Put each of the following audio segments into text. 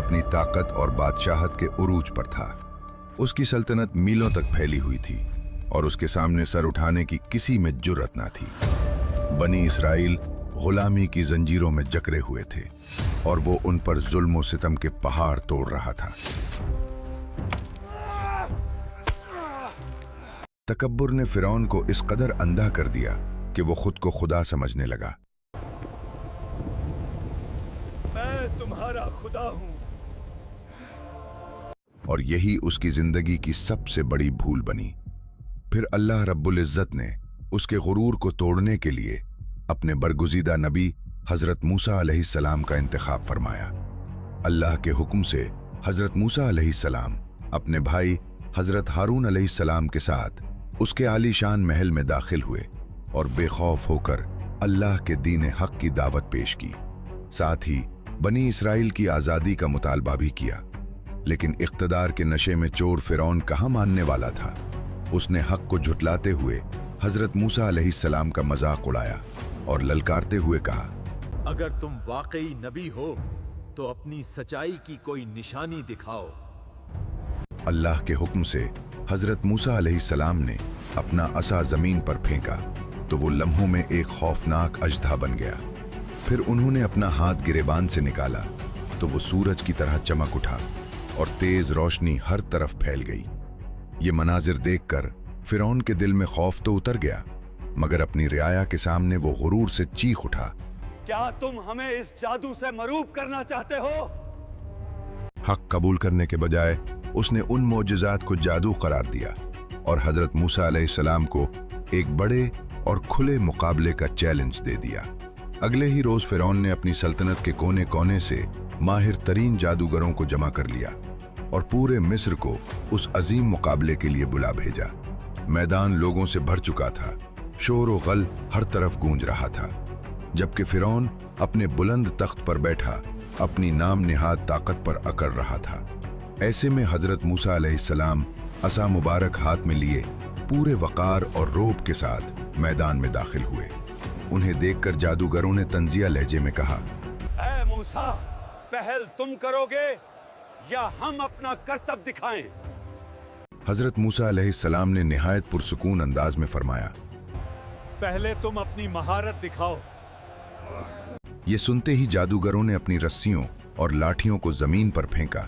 अपनी ताकत और बादशाहत के उरूज पर था। उसकी सल्तनत मीलों तक फैली हुई थी और उसके सामने सर उठाने की किसी में जुर्रत ना थी। बनी इसराइल गुलामी की जंजीरों में जकड़े हुए थे और वो उन पर जुल्म और सितम के पहाड़ तोड़ रहा था। तकब्बुर ने फिरौन को इस कदर अंधा कर दिया कि वो खुद को खुदा समझने लगा। मैं तुम्हारा खुदा हूं। और यही उसकी जिंदगी की सबसे बड़ी भूल बनी। फिर अल्लाह रब्बुल इज्जत ने उसके गुरूर को तोड़ने के लिए अपने बरगुज़ीदा नबी हजरत मूसा अलैहिस्सलाम का इंतखाब फरमाया। अल्लाह के हुक्म से हजरत मूसा अलैहिस्सलाम अपने भाई हजरत हारून अलैहिस्सलाम के साथ उसके आलीशान महल में दाखिल हुए और बेखौफ होकर अल्लाह के दीन हक की दावत पेश की। साथ ही बनी इसराइल की आज़ादी का मुतालबा भी किया। लेकिन इख्तदार के नशे में चोर फिरौन कहाँ मानने वाला था। उसने हक को झुटलाते हुए हजरत मूसा अलैहिस्सलाम का मजाक उड़ाया और ललकारते हुए कहा, अगर तुम वाकई नबी हो तो अपनी सच्चाई की कोई निशानी दिखाओ। अल्लाह के हुक्म से हजरत मूसा अलैहिस्सलाम ने अपना असा जमीन पर फेंका तो वो लम्हों में एक खौफनाक अजदा बन गया। फिर उन्होंने अपना हाथ गिरेबान से निकाला तो वो सूरज की तरह चमक उठा और तेज रोशनी हर तरफ फैल गई। ये मनाजिर देखकर फिरौन के दिल में खौफ तो उतर गया, मगर अपनी रियाया के सामने वो गुरूर से चीख उठा, क्या तुम हमें इस जादू से मरूब करना चाहते हो? हक कबूल करने के बजाय उसने उन मोजज़ात को जादू करार दिया और हजरत मूसा अलैहिस्सलाम को एक बड़े और खुले मुकाबले का चैलेंज दे दिया। अगले ही रोज फिरौन ने अपनी सल्तनत के कोने कोने से माहिर तरीन जादूगरों को जमा कर लिया और पूरे मिस्र को उस अजीम मुकाबले के लिए बुला भेजा। मैदान लोगों से भर चुका था, शोर और गल हर तरफ गूंज रहा था, जबकि फिरौन अपने बुलंद तख्त पर बैठा अपनी नाम निहाद ताकत पर अकड़ रहा था। ऐसे में हजरत मूसा अलैहिस्सलाम असा मुबारक हाथ में लिए पूरे वकार और रोब के साथ मैदान में दाखिल हुए। उन्हें देखकर जादूगरों ने तंजिया लहजे में कहा, ऐ मूसा, पहल तुम करोगे या हम अपना करतब दिखाएं? हजरत मूसा अलैहिस्सलाम ने निहायत पुरसुकून अंदाज में फरमाया, पहले तुम अपनी महारत दिखाओ। ये सुनते ही जादूगरों ने अपनी रस्सियों और लाठियों को जमीन पर फेंका,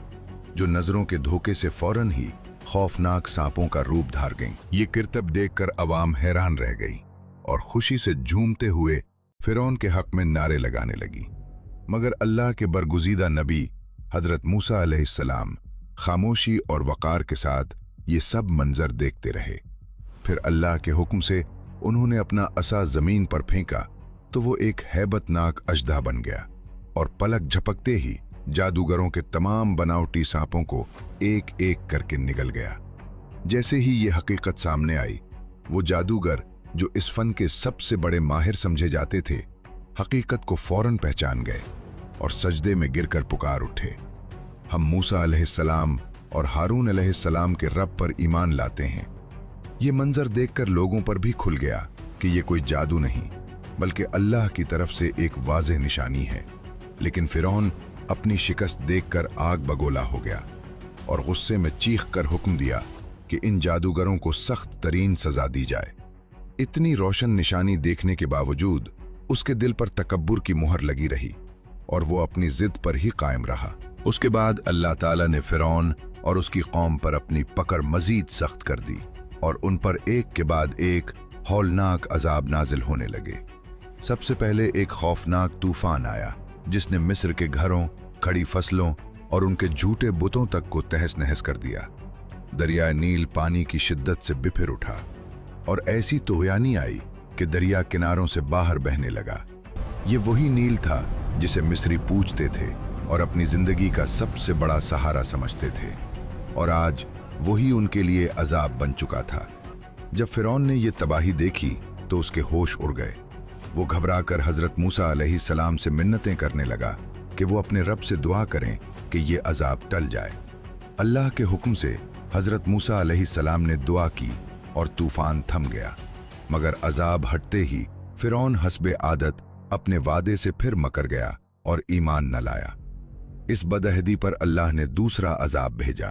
जो नजरों के धोखे से फौरन ही खौफनाक सांपों का रूप धार गईं। ये किरतब देखकर अवाम हैरान रह गई और खुशी से झूमते हुए फिरौन के हक में नारे लगाने लगी। मगर अल्लाह के बरगुज़ीदा नबी हजरत मूसा अलैहिस्सलाम खामोशी और वकार के साथ ये सब मंजर देखते रहे। फिर अल्लाह के हुक्म से उन्होंने अपना असा जमीन पर फेंका तो वो एक हैबतनाक अजदा बन गया और पलक झपकते ही जादूगरों के तमाम बनावटी सांपों को एक एक करके निगल गया। जैसे ही ये हकीकत सामने आई, वो जादूगर जो इस फन के सबसे बड़े माहिर समझे जाते थे, हकीकत को फौरन पहचान गए और सजदे में गिरकर पुकार उठे, हम मूसा अलैहिस्सलाम और हारून अलैहिस्सलाम के रब पर ईमान लाते हैं। ये मंजर देखकर लोगों पर भी खुल गया कि ये कोई जादू नहीं बल्कि अल्लाह की तरफ से एक वाज़ेह निशानी है। लेकिन फिरौन अपनी शिकस्त देखकर आग बगोला हो गया और गुस्से में चीख कर हुक्म दिया कि इन जादूगरों को सख्त तरीन सजा दी जाए। इतनी रोशन निशानी देखने के बावजूद उसके दिल पर तकब्बुर की मुहर लगी रही और वो अपनी जिद पर ही कायम रहा। उसके बाद अल्लाह ताला ने फिरौन और उसकी कौम पर अपनी पकड़ मजीद सख्त कर दी और उन पर एक के बाद एक हौलनाक अजाब नाजिल होने लगे। सबसे पहले एक खौफनाक तूफान आया जिसने मिस्र के घरों, खड़ी फसलों और उनके झूठे बुतों तक को तहस नहस कर दिया। दरिया नील पानी की शिद्दत से बिफिर उठा और ऐसी तूफ़ानी आई कि दरिया किनारों से बाहर बहने लगा। ये वही नील था जिसे मिस्री पूजते थे और अपनी जिंदगी का सबसे बड़ा सहारा समझते थे, और आज वही उनके लिए अजाब बन चुका था। जब फिरौन ने ये तबाही देखी तो उसके होश उड़ गए। वो घबराकर हजरत मूसा अलैहिस्सलाम से मिन्नतें करने लगा कि वो अपने रब से दुआ करें कि ये अजाब टल जाए। अल्लाह के हुक्म से हजरत मूसा अलैहिस्सलाम ने दुआ की और तूफान थम गया। मगर अजाब हटते ही फिरौन हस्बे आदत अपने वादे से फिर मकर गया और ईमान न लाया। इस बदअहदी पर अल्लाह ने दूसरा अजाब भेजा,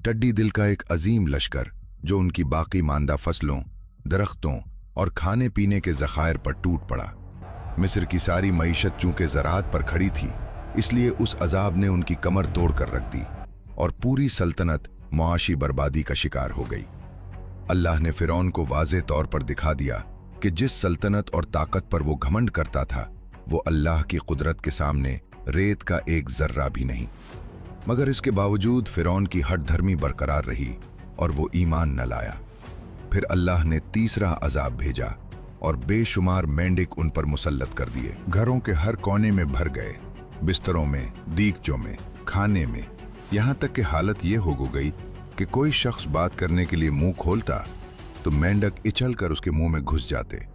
टड्डी दिल का एक अजीम लश्कर जो उनकी बाकी मांदा फसलों, दरख्तों और खाने पीने के ज़खायर पर टूट पड़ा। मिस्र की सारी मईशत चूंकि ज़राअत पर खड़ी थी, इसलिए उस अजाब ने उनकी कमर तोड़ कर रख दी और पूरी सल्तनत मुआशी बर्बादी का शिकार हो गई। अल्लाह ने फिरौन को वाज़े तौर पर दिखा दिया कि जिस सल्तनत और ताकत पर वो घमंड करता था, वो अल्लाह की कुदरत के सामने रेत का एक जर्रा भी नहीं। मगर इसके बावजूद फिरौन की हठ धर्मी बरकरार रही और वो ईमान न लाया। फिर अल्लाह ने तीसरा अजाब भेजा और बेशुमार मेंढक उन पर मुसल्लत कर दिए। घरों के हर कोने में भर गए, बिस्तरों में, दीगचों में, खाने में, यहाँ तक कि हालत ये हो गई कि कोई शख्स बात करने के लिए मुंह खोलता तो मेंढक इछल कर उसके मुंह में घुस जाते।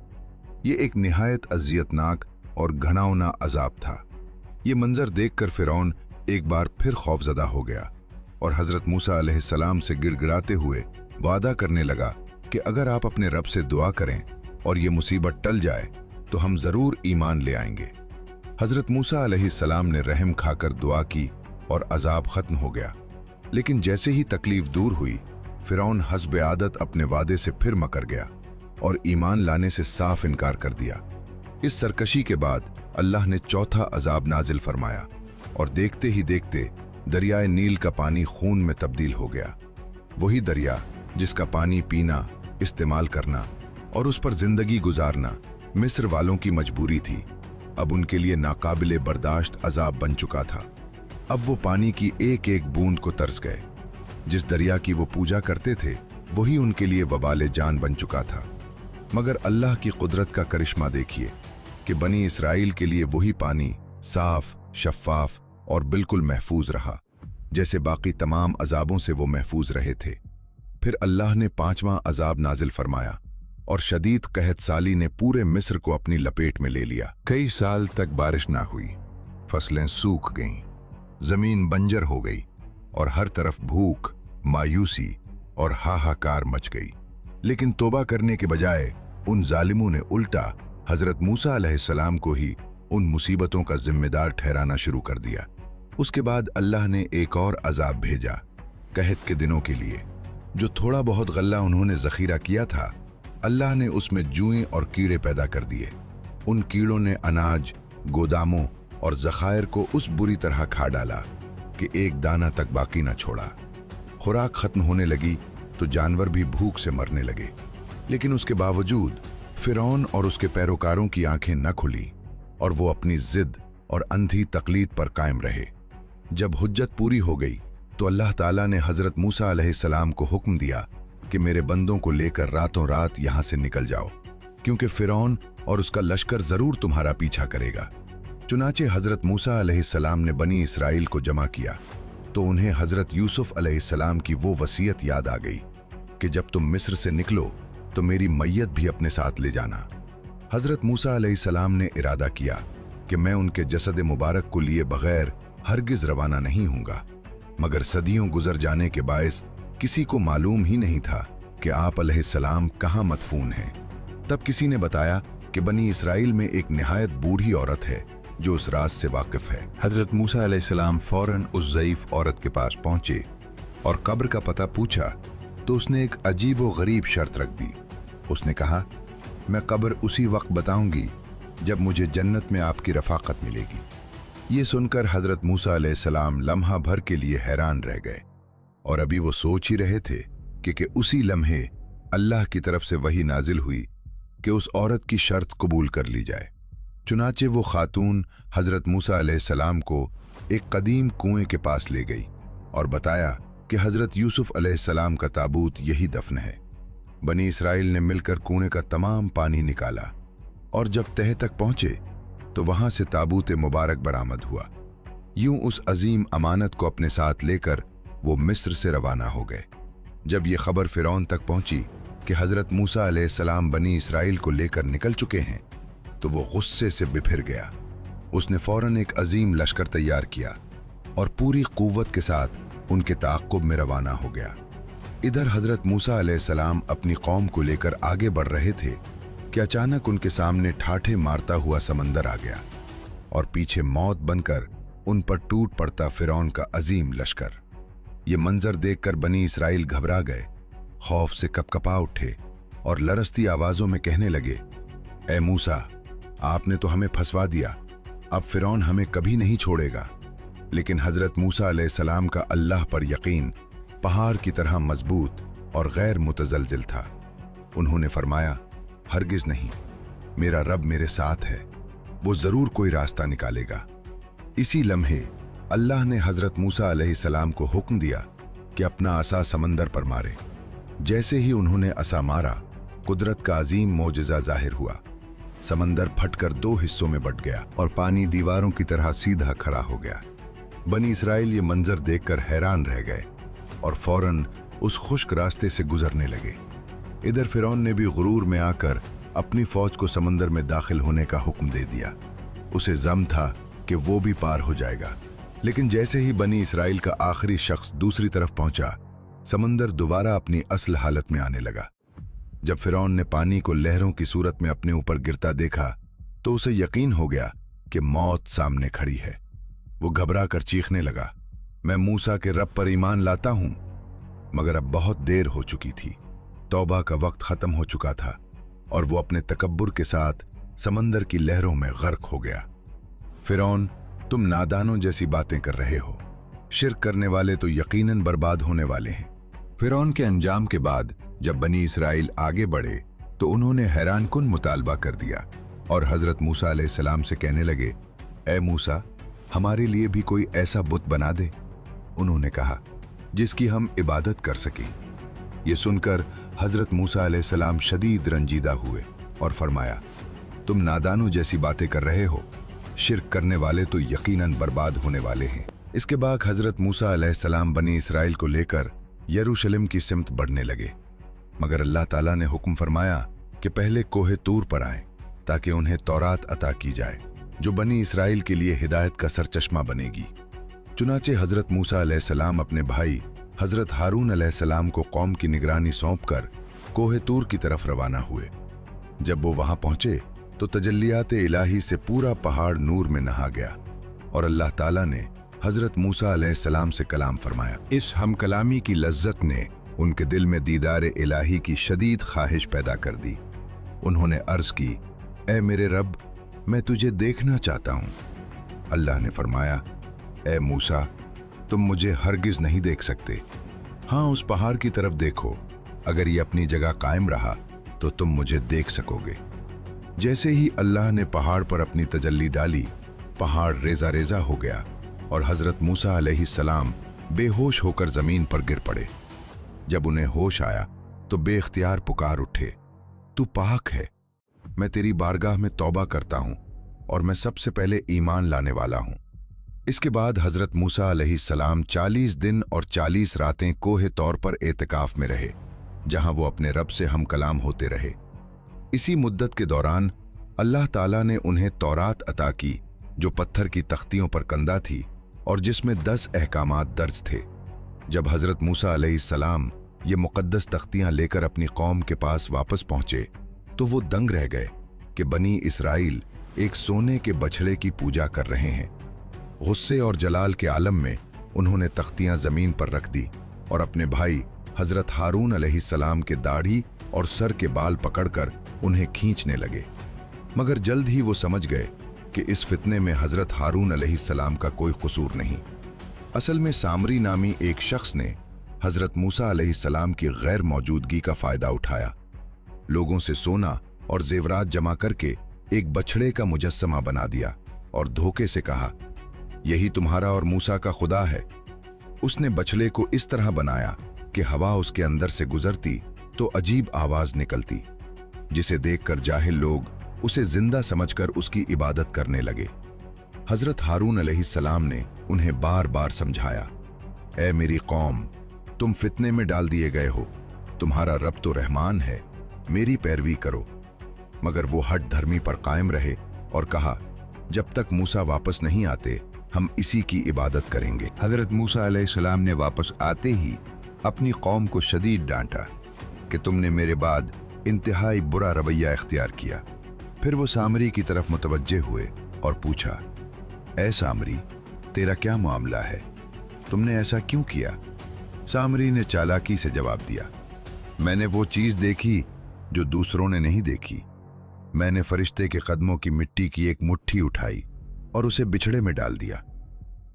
ये एक निहायत अजियतनाक और घिनौना अजाब था। ये मंजर देखकर फिरौन एक बार फिर खौफजदा हो गया और हजरत मूसा अलैहिस्सलाम से गिड़गिड़ाते हुए वादा करने लगा कि अगर आप अपने रब से दुआ करें और ये मुसीबत टल जाए तो हम जरूर ईमान ले आएंगे। हजरत मूसा अलैहिस्सलाम ने रहम खाकर दुआ की और अजाब खत्म हो गया। लेकिन जैसे ही तकलीफ दूर हुई, फिरौन हस्ब आदत अपने वादे से फिर मकर गया और ईमान लाने से साफ इनकार कर दिया। इस सरकशी के बाद अल्लाह ने चौथा अजाब नाजिल फरमाया और देखते ही देखते दरियाए नील का पानी खून में तब्दील हो गया। वही दरिया जिसका पानी पीना, इस्तेमाल करना और उस पर जिंदगी गुजारना मिस्र वालों की मजबूरी थी, अब उनके लिए नाकाबिले बर्दाश्त अजाब बन चुका था। अब वो पानी की एक एक बूंद को तरस गए। जिस दरिया की वो पूजा करते थे, वही उनके लिए वबाले जान बन चुका था। मगर अल्लाह की कुदरत का करिश्मा देखिए कि बनी इसराइल के लिए वही पानी साफ, शफ़ाफ और बिल्कुल महफूज रहा, जैसे बाकी तमाम अजाबों से वो महफूज रहे थे। फिर अल्लाह ने पांचवां अजाब नाजिल फरमाया और शदीद कहत साली ने पूरे मिस्र को अपनी लपेट में ले लिया। कई साल तक बारिश ना हुई, फसलें सूख गईं, जमीन बंजर हो गई और हर तरफ भूख, मायूसी और हाहाकार मच गई। लेकिन तौबा करने के बजाय उन जालिमों ने उल्टा हजरत मूसा अलैहिस्सलाम को ही उन मुसीबतों का जिम्मेदार ठहराना शुरू कर दिया। उसके बाद अल्लाह ने एक और अजाब भेजा कहत के दिनों के लिए। जो थोड़ा बहुत गल्ला उन्होंने जखीरा किया था, अल्लाह ने उसमें जुएं और कीड़े पैदा कर दिए। उन कीड़ों ने अनाज, गोदामों और ज़खायर को उस बुरी तरह खा डाला कि एक दाना तक बाकी न छोड़ा। खुराक खत्म होने लगी तो जानवर भी भूख से मरने लगे। लेकिन उसके बावजूद फिरौन और उसके पैरोकारों की आंखें न खुली और वो अपनी जिद और अंधी तकलीद पर कायम रहे। जब हुज्जत पूरी हो गई तो अल्लाह ताला ने हजरत मूसा अलैहिस्सलाम को हुक्म दिया कि मेरे बंदों को लेकर रातों रात यहां से निकल जाओ, क्योंकि फिरौन और उसका लश्कर जरूर तुम्हारा पीछा करेगा। चुनाचे हजरत मूसा अलैहिस्सलाम ने बनी इसराइल को जमा किया तो उन्हें हजरत यूसुफ अलैहिस्सलाम की वो वसीयत याद आ गई कि जब तुम मिस्र से निकलो तो मेरी मैयत भी अपने साथ ले जाना। हजरत मूसा अलैहिस्सलाम ने इरादा किया कि मैं उनके जसद मुबारक को लिए बगैर हरगिज रवाना नहीं हूँगा। मगर सदियों गुजर जाने के बायस किसी को मालूम ही नहीं था कि आप अलैहिस्सलाम कहाँ मदफून हैं। तब किसी ने बताया कि बनी इसराइल में एक निहायत बूढ़ी औरत है जो उस राज से वाकिफ है। हजरत मूसा अलैहिस्सलाम फौरन उस ज़ईफ औरत के पास पहुंचे और कब्र का पता पूछा तो उसने एक अजीब व गरीब शर्त रख दी। उसने कहा, मैं कब्र उसी वक्त बताऊंगी जब मुझे जन्नत में आपकी रफाकत मिलेगी। ये सुनकर हजरत मूसा अलैहिस्सलाम लम्हा भर के लिए हैरान रह गए और अभी वो सोच ही रहे थे कि उसी लम्हे अल्लाह की तरफ से वही नाजिल हुई कि उस औरत की शर्त कबूल कर ली जाए। चुनाचे वो खातून हजरत मूसा अलैहिस्सलाम को एक कदीम कुएं के पास ले गई और बताया कि हजरत यूसुफ अलैहिस्सलाम का ताबूत यही दफन है। बनी इसराइल ने मिलकर कुएं का तमाम पानी निकाला और जब तह तक पहुंचे तो वहां से ताबूत मुबारक बरामद हुआ। यूं उस अजीम अमानत को अपने साथ लेकर वो मिस्र से रवाना हो गए। जब ये खबर फिरौन तक पहुंची कि हजरत मूसा अलैहिस्सलाम बनी इसराइल को लेकर निकल चुके हैं तो वो गुस्से से बिफिर गया। उसने फौरन एक अजीम लश्कर तैयार किया और पूरी कुव्वत के साथ उनके ताक़ुब में रवाना हो गया। इधर हजरत मूसा अलैहिस्सलाम अपनी कौम को लेकर आगे बढ़ रहे थे कि अचानक उनके सामने ठाठे मारता हुआ समंदर आ गया और पीछे मौत बनकर उन पर टूट पड़ता फिरौन का अजीम लश्कर। ये मंजर देखकर बनी इसराइल घबरा गए, खौफ से कपकपा उठे और लरसती आवाजों में कहने लगे, ए मूसा, आपने तो हमें फंसवा दिया, अब फिरौन हमें कभी नहीं छोड़ेगा। लेकिन हजरत मूसा अलैहिस्सलाम का अल्लाह पर यकीन पहाड़ की तरह मजबूत और गैर मुतजलजिल था। उन्होंने फरमाया, हरगिज नहीं, मेरा रब मेरे साथ है, वो जरूर कोई रास्ता निकालेगा। इसी लम्हे अल्लाह ने हजरत मूसा अलैहिस्सलाम को हुक्म दिया कि अपना असा समंदर पर मारे। जैसे ही उन्होंने असा मारा, कुदरत का अजीम मोजज़ा जाहिर हुआ। समंदर फटकर 2 हिस्सों में बंट गया और पानी दीवारों की तरह सीधा खड़ा हो गया। बनी इसराइल ये मंजर देखकर हैरान रह गए और फौरन उस खुश्क रास्ते से गुजरने लगे। इधर फिरौन ने भी गुरूर में आकर अपनी फौज को समंदर में दाखिल होने का हुक्म दे दिया। उसे ज़म था कि वो भी पार हो जाएगा, लेकिन जैसे ही बनी इसराइल का आखिरी शख्स दूसरी तरफ पहुंचा, समंदर दोबारा अपनी असल हालत में आने लगा। जब फिरौन ने पानी को लहरों की सूरत में अपने ऊपर गिरता देखा तो उसे यकीन हो गया कि मौत सामने खड़ी है। वो घबरा कर चीखने लगा, मैं मूसा के रब पर ईमान लाता हूं। मगर अब बहुत देर हो चुकी थी, तौबा का वक्त खत्म हो चुका था और वो अपने तकब्बुर के साथ समंदर की लहरों में गर्क हो गया। फिरौन, तुम नादानों जैसी बातें कर रहे हो, शिर्क करने वाले तो यकीनन बर्बाद होने वाले हैं। फिरौन के अंजाम के बाद जब बनी इसराइल आगे बढ़े तो उन्होंने हैरानकुन मुतालबा कर दिया और हजरत मूसा अलैहिस्सलाम से कहने लगे, ए मूसा, हमारे लिए भी कोई ऐसा बुत बना दे। उन्होंने कहा, जिसकी हम इबादत कर सकें। ये सुनकर हजरत मूसा अलैहिस्सलाम शदीद रंजीदा हुए और फरमाया, तुम नादानों जैसी बातें कर रहे हो, शिर्क करने वाले तो यकीनन बर्बाद होने वाले हैं। इसके बाद हजरत मूसा अलैहिस्सलाम बनी इसराइल को लेकर यरूशलेम की सिमत बढ़ने लगे, मगर अल्लाह ताला ने हुक्म फरमाया कि पहले कोहे तूर पर आएं ताकि उन्हें तौरात अता की जाए, जो बनी इसराइल के लिए हिदायत का सरचश्मा बनेगी। चुनाचे हजरत मूसा अलैहिस्सलाम अपने भाई हजरत हारून अलैहिस्सलाम को कौम की निगरानी सौंपकर कोहे तूर की तरफ रवाना हुए। जब वो वहां पहुंचे तो तजल्लियात इलाही से पूरा पहाड़ नूर में नहा गया और अल्लाह ताला ने हजरत मूसा अलैहिस्सलाम से कलाम फरमाया। इस हम कलामी की लज्जत ने उनके दिल में दीदार इलाही की शदीद ख्वाहिश पैदा कर दी। उन्होंने अर्ज की, ए मेरे रब, मैं तुझे देखना चाहता हूँ। अल्लाह ने फरमाया, ए मूसा, तुम मुझे हरगिज नहीं देख सकते। हाँ, उस पहाड़ की तरफ देखो, अगर ये अपनी जगह कायम रहा तो तुम मुझे देख सकोगे। जैसे ही अल्लाह ने पहाड़ पर अपनी तजल्ली डाली, पहाड़ रेजा रेजा हो गया और हजरत मूसा अलैहिस्सलाम बेहोश होकर जमीन पर गिर पड़े। जब उन्हें होश आया तो बेख्तियार पुकार उठे, तू पाक है, मैं तेरी बारगाह में तौबा करता हूं और मैं सबसे पहले ईमान लाने वाला हूं। इसके बाद हजरत मूसा अलैहिस्सलाम 40 दिन और 40 रातें कोहे तौर पर एतिकाफ में रहे, जहां वो अपने रब से हम कलाम होते रहे। इसी मुद्दत के दौरान अल्लाह ताला ने उन्हें तौरात अता की, जो पत्थर की तख्तियों पर कंदा थी और जिसमें 10 अहकामात दर्ज थे। जब हजरत मूसा अलैहिस्सलाम ये मुक़द्दस तख्तियां लेकर अपनी कौम के पास वापस पहुंचे तो वो दंग रह गए कि बनी इसराइल एक सोने के बछड़े की पूजा कर रहे हैं। गुस्से और जलाल के आलम में उन्होंने तख्तियां जमीन पर रख दी और अपने भाई हजरत हारून अलैहिस्सलाम के दाढ़ी और सर के बाल पकड़कर उन्हें खींचने लगे। मगर जल्द ही वो समझ गए कि इस फितने में हजरत हारून अलैहिस्सलाम का कोई कसूर नहीं। असल में सामरी नामी एक शख्स ने हजरत मूसा अलैहिस्सलाम की गैर मौजूदगी का फायदा उठाया। लोगों से सोना और जेवरात जमा करके एक बछड़े का मुजस्समा बना दिया और धोखे से कहा, यही तुम्हारा और मूसा का खुदा है। उसने बछड़े को इस तरह बनाया कि हवा उसके अंदर से गुजरती तो अजीब आवाज निकलती, जिसे देखकर जाहिल लोग उसे जिंदा समझकर उसकी इबादत करने लगे। हजरत हारून अलैहिस्सलाम ने उन्हें बार बार समझाया, ए मेरी कौम, तुम फितने में डाल दिए गए हो, तुम्हारा रब तो रहमान है, मेरी पैरवी करो। मगर वो हठ धर्मी पर कायम रहे और कहा, जब तक मूसा वापस नहीं आते हम इसी की इबादत करेंगे। हजरत मूसा अलैहिस्सलाम ने वापस आते ही अपनी कौम को शदीद डांटा कि तुमने मेरे बाद इंतहाई बुरा रवैया इख्तियार किया। फिर वो सामरी की तरफ मुतवज्जे हुए और पूछा, ए सामरी, तेरा क्या मामला है? तुमने ऐसा क्यों किया? सामरी ने चालाकी से जवाब दिया, मैंने वो चीज देखी जो दूसरों ने नहीं देखी। मैंने फरिश्ते के कदमों की मिट्टी की एक मुट्ठी उठाई और उसे बिछड़े में डाल दिया।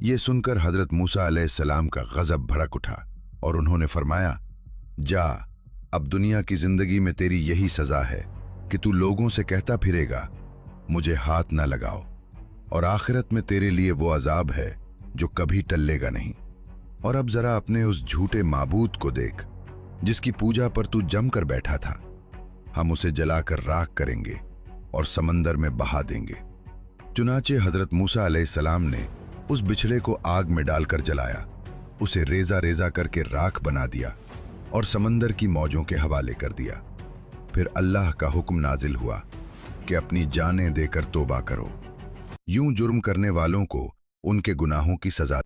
ये सुनकर हजरत मूसा अलैहिस्सलाम का गजब भड़क उठा और उन्होंने फरमाया, जा, अब दुनिया की जिंदगी में तेरी यही सजा है कि तू लोगों से कहता फिरेगा मुझे हाथ ना लगाओ, और आखिरत में तेरे लिए वो अजाब है जो कभी टलेगा नहीं। और अब जरा अपने उस झूठे माबूद को देख जिसकी पूजा पर तू जमकर बैठा था। हम उसे जलाकर राख करेंगे और समंदर में बहा देंगे। चुनाचे हजरत मूसा अलैहिस्सलाम ने उस बिछड़े को आग में डालकर जलाया, उसे रेजा रेजा करके राख बना दिया और समंदर की मौजों के हवाले कर दिया। फिर अल्लाह का हुक्म नाजिल हुआ कि अपनी जानें देकर तौबा करो। यूं जुर्म करने वालों को उनके गुनाहों की सजा